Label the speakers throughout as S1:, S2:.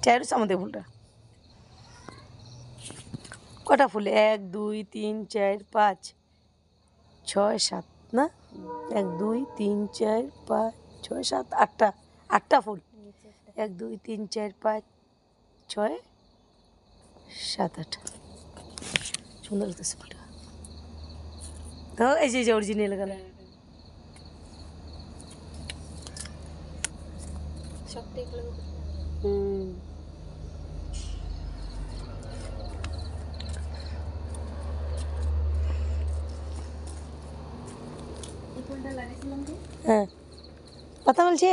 S1: চার আমাদের ফুলটা কটা ফুল 1 2 3 4 5 6 7 না 1 2 3 4 5 6 7 8টা 8টা ফুল 1 2 3 4 5 6 7 8 সুন্দর লাগতেছে ফুলটা তো এই যে অরিজিনাল কালার
S2: সবটাই কালার এই ফুলটা লাগাইছিলাম যে
S1: হ্যাঁ কথা বলছে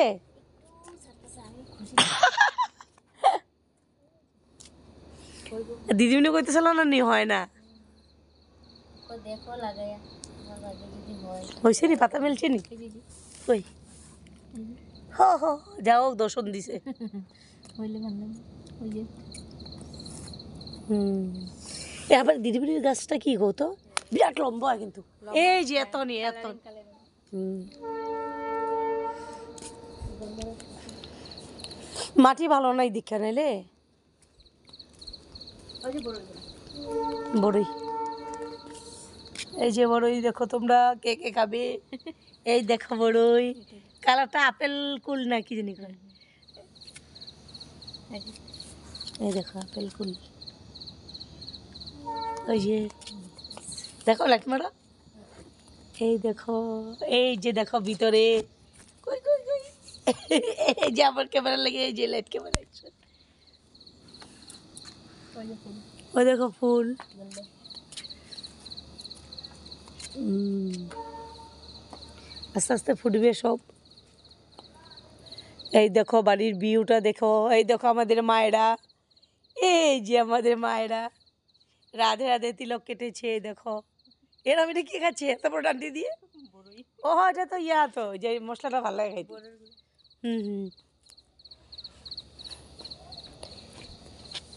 S1: দিদিমণি কইতেছিল না নি হয় না
S2: দেখো লাগাইয়া যদি হয়
S1: হয়েছে নি পাতা মেলছে নি কই হ হ যাও দর্শন দিছে
S2: হইলে ভালো লাগে ওই যে
S1: আবার দিদিমণির গাছটা কি গো তো বিরাট লম্বা হয় কিন্তু এই যে এত নি এত মাটি ভালো নাই দীক্ষা নাইলে বড়ই এই যে বড়ই দেখো তোমরা কে কে খাবে এই দেখো বড়ই কালারটা আপেল কুল না কি জানি কয় এই দেখো আপেল কুল ওই যে দেখো লাইট মারো এই দেখো এই যে দেখো ভিতরে কই কই কই এই যে আমার ক্যামেরা লাগে এই যে লাইট ক্যামেরা ওই দেখো ফুল আস্তে আস্তে ফুটবে সব এই দেখো বাড়ির ভিউটা দেখো এই দেখো আমাদের মায়েরা এই যে আমাদের মায়েরা রাধে রাধে তিলক কেটেছে দেখো এরম এটা কি খাচ্ছে এত বড় ডান্ডি দিয়ে ও এটা তো ইয়া তো যে মশলাটা ভালো লাগে খাইতে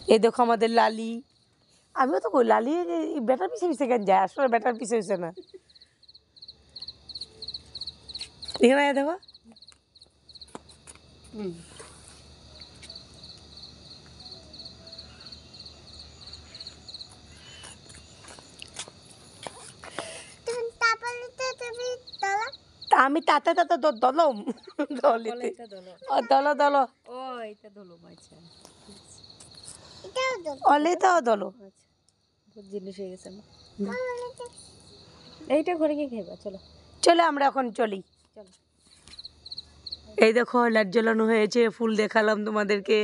S1: এই দেখো আমাদের লালি আমিও তো কই লালি ব্যাটার পিছে পিছে কেন যায় আসলে ব্যাটার পিছে পিছে না এখানে দেখো আমি তাতে তাতে দলম দলিতে দলো দলো
S2: ও এটা দলো আচ্ছা
S1: অলে তো দলো
S2: আচ্ছা বহুত জিনিস হয়ে গেছে এইটা ঘরে গিয়ে খাইবা চলো
S1: চলো আমরা এখন চলি
S2: চলো
S1: এই দেখো লাইট জ্বালানো হয়েছে ফুল দেখালাম তোমাদেরকে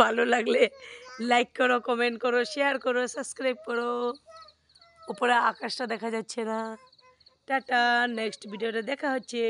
S1: ভালো লাগলে লাইক করো কমেন্ট করো শেয়ার করো সাবস্ক্রাইব করো উপরে আকাশটা দেখা যাচ্ছে না টাটা নেক্সট ভিডিওতে দেখা হচ্ছে